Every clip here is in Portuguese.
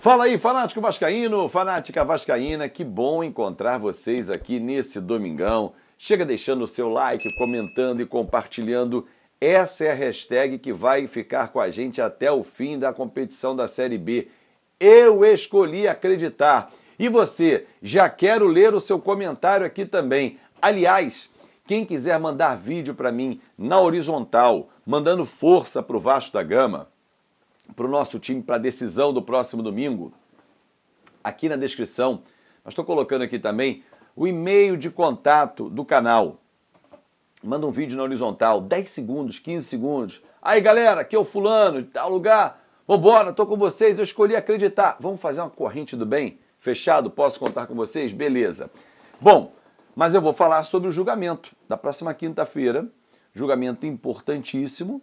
Fala aí, fanático vascaíno, fanática vascaína, que bom encontrar vocês aqui nesse domingão. Chega deixando o seu like, comentando e compartilhando. Essa é a hashtag que vai ficar com a gente até o fim da competição da Série B. Eu escolhi acreditar. E você, já quero ler o seu comentário aqui também. Aliás, quem quiser mandar vídeo para mim na horizontal, mandando força para o Vasco da Gama, para o nosso time, para a decisão do próximo domingo, aqui na descrição, nós estou colocando aqui também o e-mail de contato do canal. Manda um vídeo na horizontal, 10 segundos, 15 segundos. Aí galera, aqui é o fulano, de tal lugar, vambora, estou com vocês, eu escolhi acreditar. Vamos fazer uma corrente do bem? Fechado? Posso contar com vocês? Beleza. Bom, mas eu vou falar sobre o julgamento da próxima quinta-feira, julgamento importantíssimo,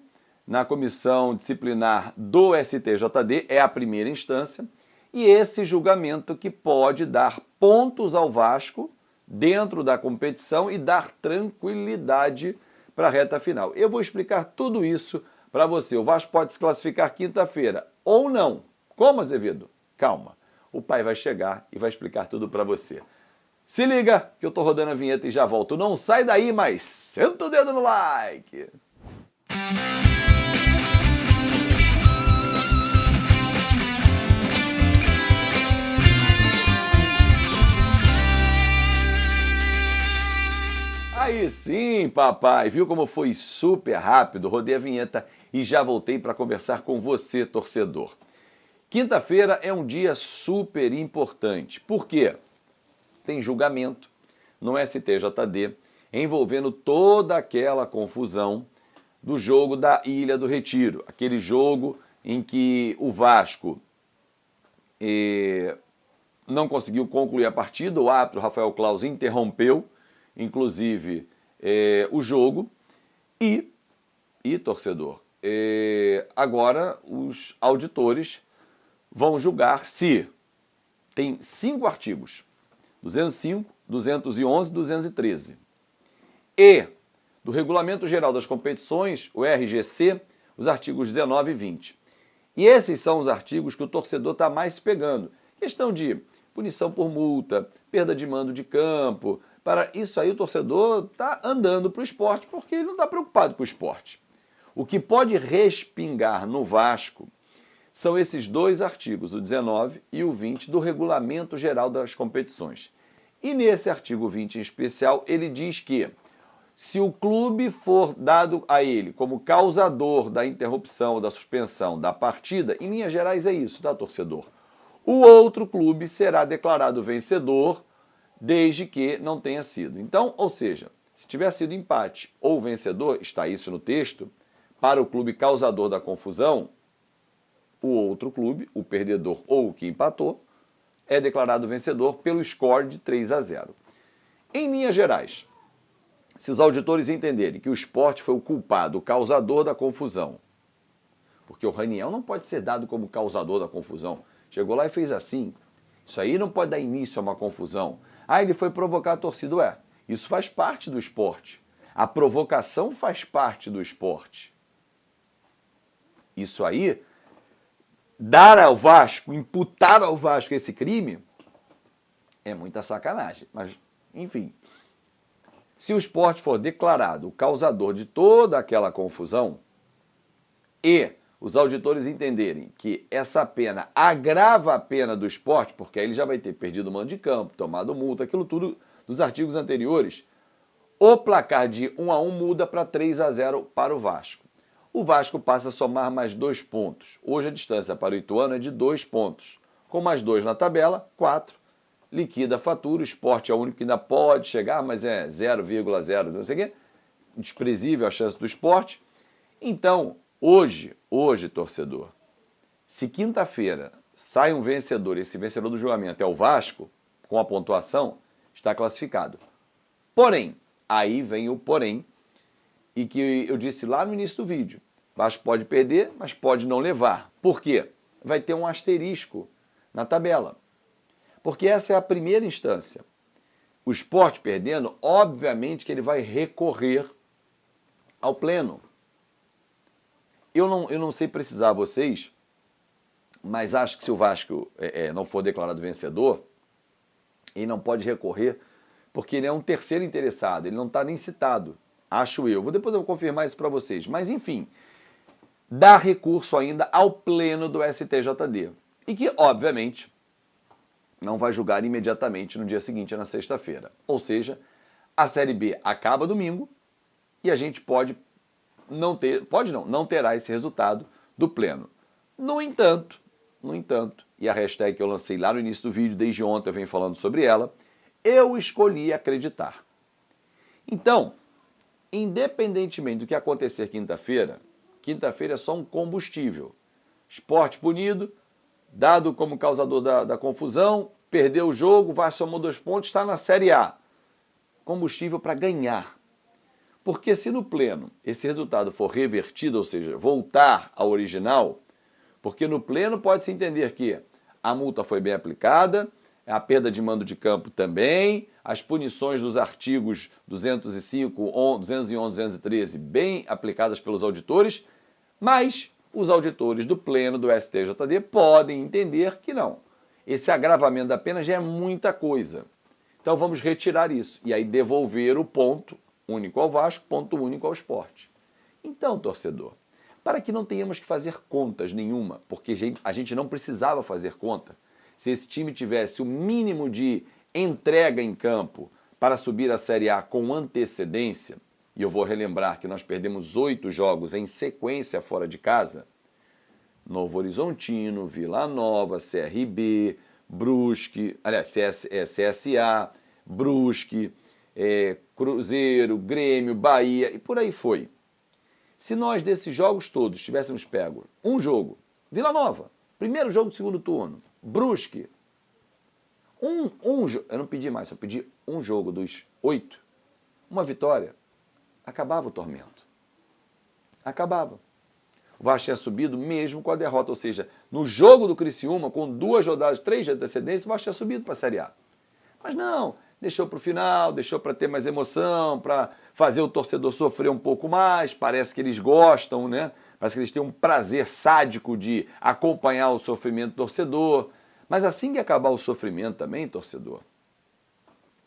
na comissão disciplinar do STJD, é a primeira instância, e esse julgamento que pode dar pontos ao Vasco dentro da competição e dar tranquilidade para a reta final. Eu vou explicar tudo isso para você. O Vasco pode se classificar quinta-feira ou não. Como, Azevedo? Calma. O pai vai chegar e vai explicar tudo para você. Se liga que eu estou rodando a vinheta e já volto. Não sai daí, mas senta o dedo no like. Aí sim, papai, viu como foi super rápido? Rodei a vinheta e já voltei para conversar com você, torcedor. Quinta-feira é um dia super importante. Por quê? Tem julgamento no STJD envolvendo toda aquela confusão do jogo da Ilha do Retiro. Aquele jogo em que o Vasco não conseguiu concluir a partida, o árbitro Rafael Claus interrompeu inclusive o jogo, e torcedor, agora os auditores vão julgar se tem 5 artigos, 205, 211, 213, e do Regulamento Geral das Competições, o RGC, os artigos 19 e 20. E esses são os artigos que o torcedor está mais pegando. Questão de punição por multa, perda de mando de campo. Para isso aí o torcedor está andando para o esporte porque ele não está preocupado com o esporte. O que pode respingar no Vasco são esses 2 artigos, o 19 e o 20 do Regulamento Geral das Competições. E nesse artigo 20 em especial, ele diz que se o clube for dado a ele como causador da interrupção ou da suspensão da partida, em linhas gerais é isso, tá, torcedor? O outro clube será declarado vencedor desde que não tenha sido. Então, ou seja, se tiver sido empate ou vencedor, está isso no texto, para o clube causador da confusão, o outro clube, o perdedor ou o que empatou, é declarado vencedor pelo score de 3-0. Em linhas gerais, se os auditores entenderem que o Sport foi o culpado, o causador da confusão, porque o Raniel não pode ser dado como causador da confusão, chegou lá e fez assim, isso aí não pode dar início a uma confusão. Ah, ele foi provocar a torcida. Isso faz parte do esporte. A provocação faz parte do esporte. Isso aí, dar ao Vasco, imputar ao Vasco esse crime, é muita sacanagem. Mas, enfim, se o Sport for declarado o causador de toda aquela confusão e os auditores entenderem que essa pena agrava a pena do Sport, porque aí ele já vai ter perdido o mando de campo, tomado multa, aquilo tudo dos artigos anteriores, o placar de 1-1 muda para 3-0 para o Vasco. O Vasco passa a somar mais 2 pontos. Hoje a distância para o Ituano é de 2 pontos. Com mais 2 na tabela, 4. Liquida a fatura, o Sport é o único que ainda pode chegar, mas é 0,0, não sei o quê. Desprezível a chance do Sport. Então, Hoje, torcedor, se quinta-feira sai um vencedor, esse vencedor do julgamento é o Vasco, com a pontuação, está classificado. Porém, aí vem o porém, e que eu disse lá no início do vídeo, Vasco pode perder, mas pode não levar. Por quê? Vai ter um asterisco na tabela. Porque essa é a primeira instância. O Sport perdendo, obviamente que ele vai recorrer ao pleno. Eu não sei precisar vocês Mas acho que se o Vasco não for declarado vencedor, ele não pode recorrer, porque ele é um terceiro interessado, ele não está nem citado, acho eu. Depois eu vou confirmar isso para vocês. Mas enfim, dá recurso ainda ao pleno do STJD. E que, obviamente, não vai julgar imediatamente no dia seguinte, na sexta-feira. Ou seja, a Série B acaba domingo e a gente não terá esse resultado do pleno. No entanto, e a hashtag que eu lancei lá no início do vídeo, desde ontem eu venho falando sobre ela, eu escolhi acreditar. Então, independentemente do que acontecer quinta-feira é só um combustível. Sport punido, dado como causador da confusão, perdeu o jogo, Vasco somou 2 pontos, está na Série A. Combustível para ganhar. Porque se no pleno esse resultado for revertido, ou seja, voltar ao original, porque no pleno pode-se entender que a multa foi bem aplicada, a perda de mando de campo também, as punições dos artigos 205, 211, 213 bem aplicadas pelos auditores, mas os auditores do pleno do STJD podem entender que não. Esse agravamento da pena já é muita coisa. Então vamos retirar isso e aí devolver o ponto único ao Vasco, ponto único ao Sport. Então, torcedor, para que não tenhamos que fazer contas nenhuma, porque a gente não precisava fazer conta, se esse time tivesse o mínimo de entrega em campo para subir a Série A com antecedência, e eu vou relembrar que nós perdemos 8 jogos em sequência fora de casa, Novo Horizontino, Vila Nova, CRB, Brusque, aliás, CSA, Brusque, Cruzeiro, Grêmio, Bahia e por aí foi. Se nós desses jogos todos tivéssemos pego um jogo, Vila Nova, primeiro jogo do segundo turno, Brusque, eu não pedi mais, eu pedi um jogo dos 8, uma vitória, acabava o tormento. Acabava. O Vasco tinha subido mesmo com a derrota, ou seja, no jogo do Criciúma, com 2 rodadas, 3 de antecedência, o Vasco tinha subido para a Série A. Mas não, deixou para o final, deixou para ter mais emoção, para fazer o torcedor sofrer um pouco mais, parece que eles gostam, né? Parece que eles têm um prazer sádico de acompanhar o sofrimento do torcedor. Mas assim que acabar o sofrimento também, torcedor,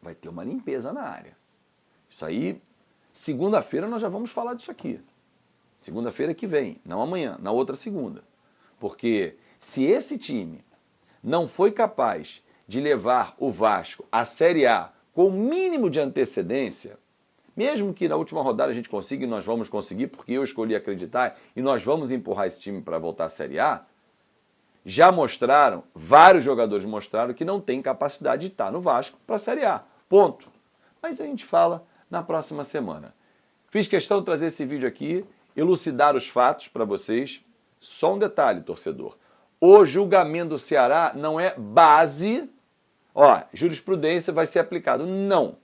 vai ter uma limpeza na área. Isso aí, segunda-feira nós já vamos falar disso aqui. Segunda-feira que vem, não amanhã, na outra segunda. Porque se esse time não foi capaz de levar o Vasco à Série A com o mínimo de antecedência, mesmo que na última rodada a gente consiga, e nós vamos conseguir, porque eu escolhi acreditar, e nós vamos empurrar esse time para voltar à Série A, já mostraram, vários jogadores mostraram que não tem capacidade de estar no Vasco para a Série A. Ponto. Mas a gente fala na próxima semana. Fiz questão de trazer esse vídeo aqui, elucidar os fatos para vocês. Só um detalhe, torcedor. O julgamento do Ceará não é base, jurisprudência vai ser aplicado. Não.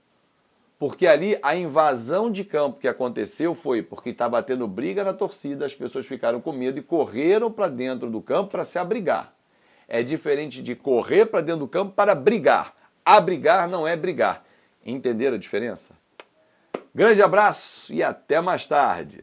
Porque ali a invasão de campo que aconteceu foi porque estava tendo briga na torcida, as pessoas ficaram com medo e correram para dentro do campo para se abrigar. É diferente de correr para dentro do campo para brigar. Abrigar não é brigar. Entenderam a diferença? Grande abraço e até mais tarde.